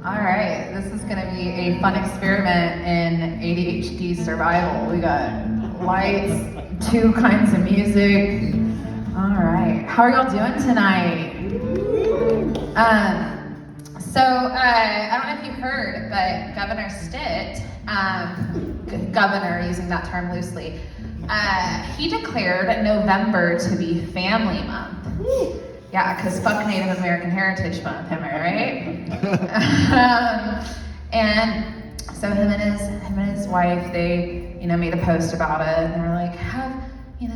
All right, this is gonna be a fun experiment in ADHD survival. We got lights, 2 kinds of music. All right, how are y'all doing tonight? I don't know if you heard, but Governor Stitt, governor, using that term loosely, he declared November to be Family Month. Yeah, because fuck Native American Heritage Month, am I right? And so him and his wife, they, made a post about it, and they were like,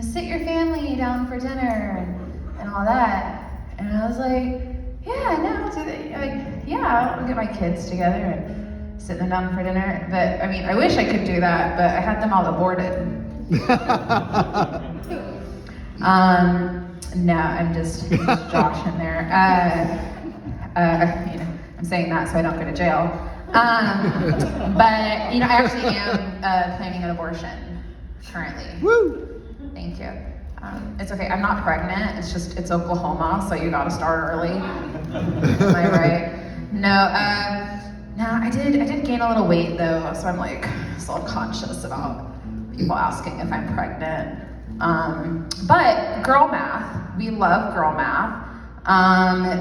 sit your family down for dinner and all that. And I was like, yeah, no, I'll do that. I'll get my kids together and sit them down for dinner. But I wish I could do that, but I had them all aborted. No, I'm just joshing there. I'm saying that so I don't go to jail. But I actually am planning an abortion currently. Woo! Thank you. It's okay. I'm not pregnant. It's Oklahoma, so you gotta start early. Am I right? No. I did gain a little weight though, so I'm like self-conscious about people asking if I'm pregnant. But girl math, we love girl math,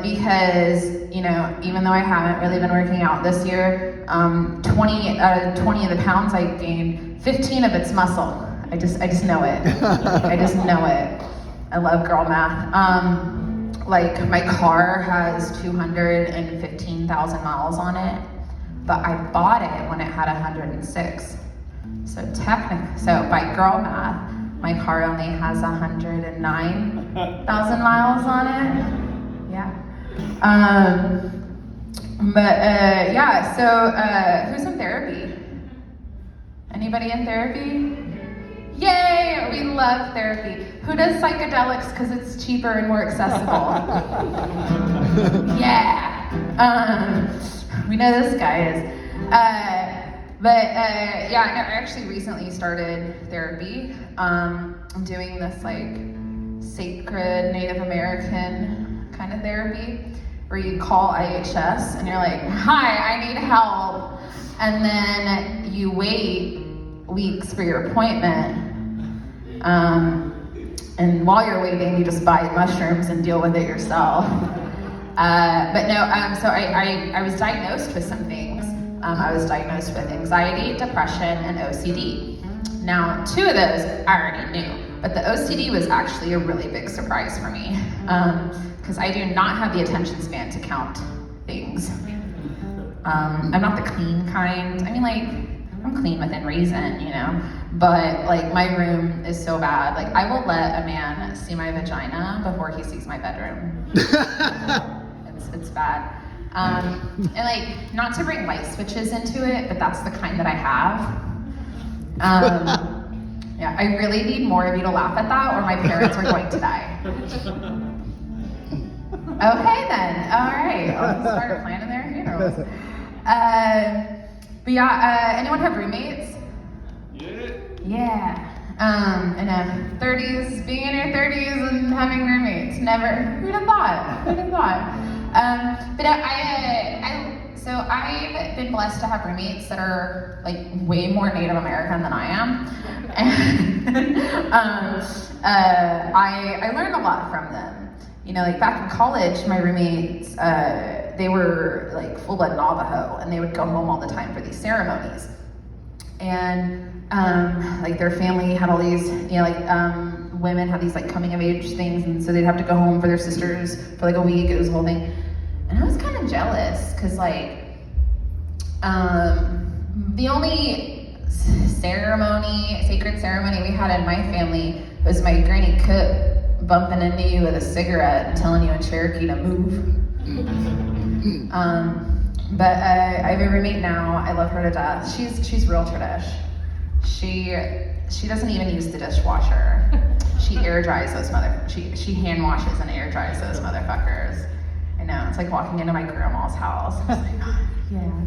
because, even though I haven't really been working out this year, 20 of the pounds I gained, 15 of it's muscle. I just know it. I just know it. I love girl math. My car has 215,000 miles on it, but I bought it when it had 106. So by girl math, my car only has 109,000 miles on it. Yeah. Who's in therapy? Anybody in therapy? Yay, we love therapy. Who does psychedelics because it's cheaper and more accessible? Yeah. We know this guy is. I actually recently started therapy. I'm doing this sacred Native American kind of therapy where you call IHS and you're like, hi, I need help. And then you wait weeks for your appointment. And while you're waiting, you just buy mushrooms and deal with it yourself. So I was diagnosed with some things. I was diagnosed with anxiety, depression, and OCD. Now, 2 of those I already knew, but the OCD was actually a really big surprise for me, because I do not have the attention span to count things. I'm not the clean kind. I'm clean within reason, but my room is so bad. I will let a man see my vagina before he sees my bedroom. It's bad. Not to bring light switches into it, but that's the kind that I have. I really need more of you to laugh at that or my parents are going to die. Okay then, all right, I'll start planning their funerals. Anyone have roommates? Yeah. In a 30s, being in your 30s and having roommates, never, who'd have thought? I've been blessed to have roommates that are way more Native American than I am. And I learned a lot from them. Back in college, my roommates, they were full-blood Navajo, and they would go home all the time for these ceremonies. And their family had all these, women had these coming of age things, and so they'd have to go home for their sisters for a week. It was a whole thing. And I was kind of jealous, because the only sacred ceremony we had in my family was my granny cook bumping into you with a cigarette and telling you in Cherokee to move. I have a roommate now. I love her to death. She's real tradish. She doesn't even use the dishwasher. She air dries those she hand washes and air dries those motherfuckers. I know, it's like walking into my grandma's house. I was like, oh, yeah.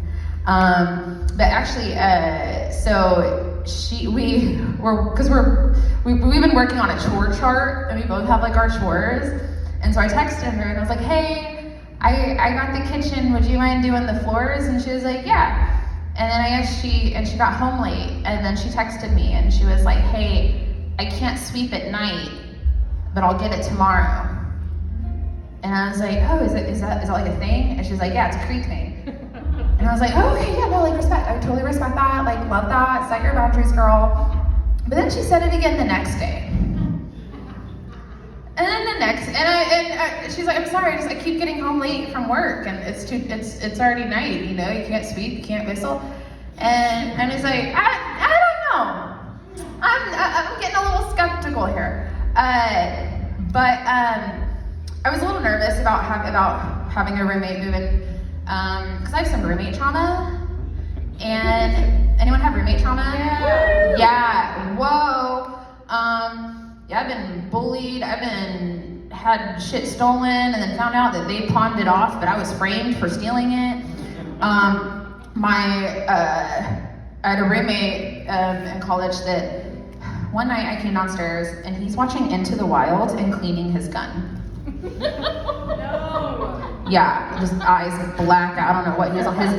We've been working on a chore chart, and we both have our chores. And so I texted her and I was like, hey, I got the kitchen, would you mind doing the floors? And she was like, yeah. And then I guess she got home late, and then she texted me, and she was like, hey, I can't sweep at night, but I'll get it tomorrow. And I was like, oh, is that like a thing? And she's like, yeah, it's a Creek thing. And I was like, oh, okay, yeah, no, like respect. I totally respect that, like love that, set your boundaries, girl. But then she said it again the next day. And then the next, and she's like, I'm sorry, I keep getting home late from work, and it's already night, you know, you can't sweep, you can't whistle. And he's like, I don't know. I'm getting a little skeptical here. But I was a little nervous about having a roommate move in, because I have some roommate trauma. And anyone have roommate trauma? Yeah. Whoa. Yeah, I've been bullied. I've had shit stolen, and then found out that they pawned it off, but I was framed for stealing it. I had a roommate in college that one night I came downstairs and he's watching Into the Wild and cleaning his gun. No. Yeah, just eyes black. I don't know what he was on his.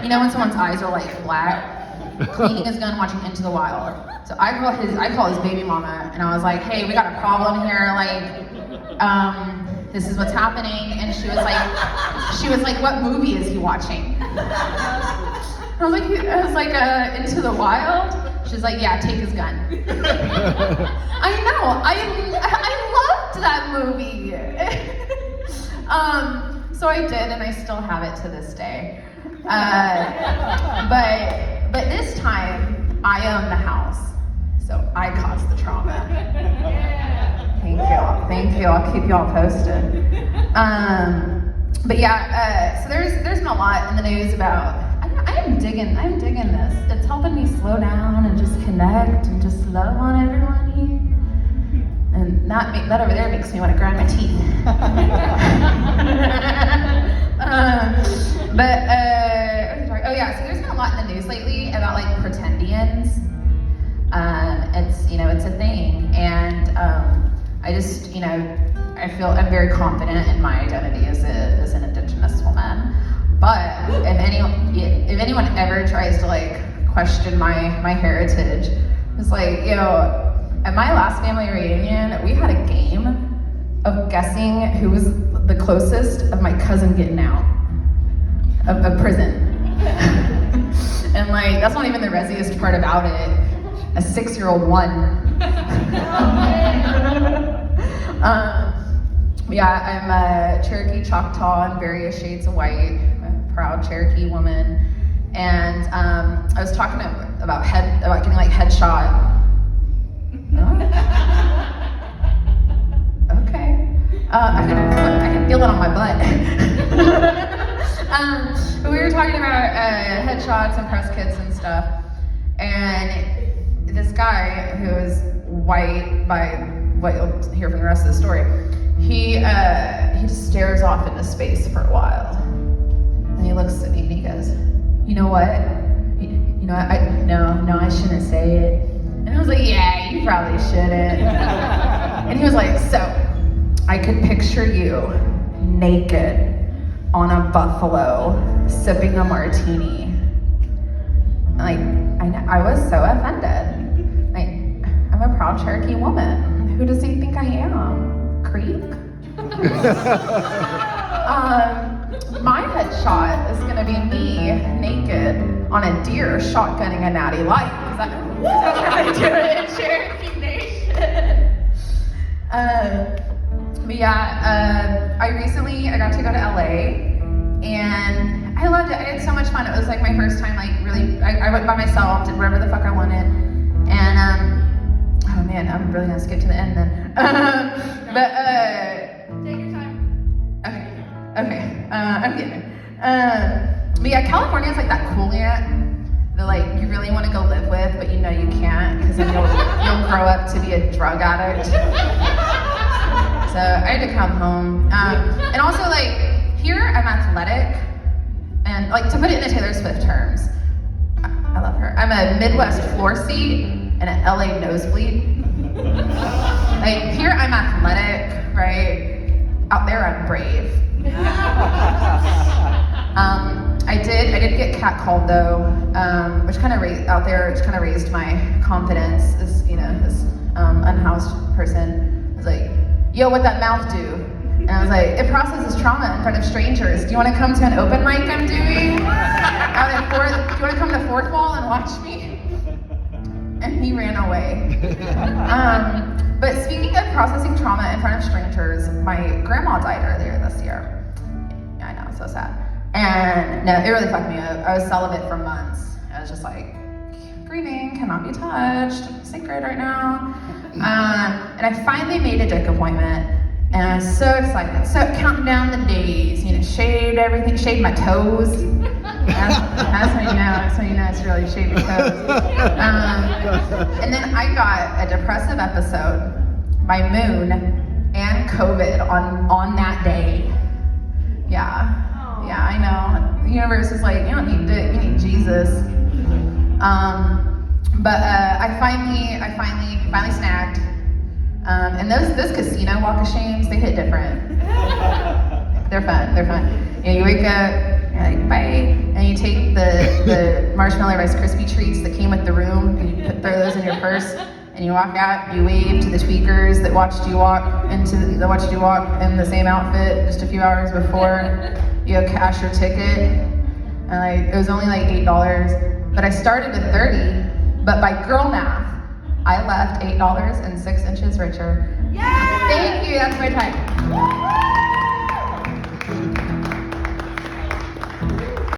You know when someone's eyes are like black. Cleaning his gun, watching Into the Wild. So I call his baby mama, and I was like, hey, we got a problem here. Like, this is what's happening. And she was like, what movie is he watching? I was like, Into the Wild. She's like, yeah, take his gun. I know, I loved that movie. So I did, and I still have it to this day. But this time, I own the house, so I caused the trauma. Thank you. I'll keep y'all posted. But yeah, so there's been a lot in the news about. I'm digging this. It's helping me slow down and just connect and just love on everyone here. And that over there makes me want to grind my teeth. Oh yeah, so there's been a lot in the news lately about like pretendians. It's a thing, and I just I feel I'm very confident in my identity as an Indigenous woman. But if anyone ever tries to like question my heritage, it's like, at my last family reunion, we had a game of guessing who was the closest of my cousin getting out of prison. And like, that's not even the resiest part about it. A 6-year-old won. Yeah, I'm a Cherokee Choctaw in various shades of white. Proud Cherokee woman, and I was talking about getting like headshot. Okay, I can feel it on my butt. But we were talking about headshots and press kits and stuff, and this guy who is white, by what you'll hear from the rest of the story, he just stares off into space for a while. And he looks at me and he goes, you know what? I shouldn't say it. And I was like, yeah, you probably shouldn't. And he was like, so, I could picture you naked on a buffalo, sipping a martini. I was so offended. I'm a proud Cherokee woman. Who does he think I am? Creek? My headshot is gonna be me naked on a deer shotgunning a natty light. That's how they do it in Cherokee Nation. I got to go to LA, and I loved it. I had so much fun. It was like my first time, like really. I went by myself, did whatever the fuck I wanted, and oh man, I'm really gonna skip to the end then. Take your time. Okay. I'm getting it. California is like that cool aunt that like you really want to go live with, but you can't because then you'll grow up to be a drug addict. So I had to come home. And also like here I'm athletic, and like to put it into Taylor Swift terms, I love her. I'm a Midwest floor seat and an LA nosebleed. Like here I'm athletic, right? Out there I'm brave. I did get catcalled though, which kind of raised my confidence as, this unhoused person. I was like, yo, what that mouth do? And I was like, it processes trauma in front of strangers. Do you want to come to an open mic I'm doing? Do you want to come to Fourth Wall and watch me? And he ran away. But speaking of processing trauma in front of strangers, my grandma died earlier this year. Yeah, I know, it's so sad. And no, it really fucked me up. I was celibate for months. I was just like, grieving, cannot be touched, sacred right now. And I finally made a dick appointment. And I was so excited. So counting down the days, shaved everything, shaved my toes. That's when you know it's really shaved your toes. And then I got a depressive episode, my moon, and COVID on that day. Yeah, I know. The universe is like, you don't need dick, you need Jesus. But I finally snagged. And those casino walk of shames, they hit different. They're fun. You wake up, you're like, bye, and you take the marshmallow Rice Krispie treats that came with the room, and you throw those in your purse, and you walk out, you wave to the tweakers that watched you walk in the same outfit just a few hours before. You go cash your ticket, and it was only like $8, but I started with 30, but by girl math, I left $8 and 6 inches richer. Yay! Thank you, that's my time.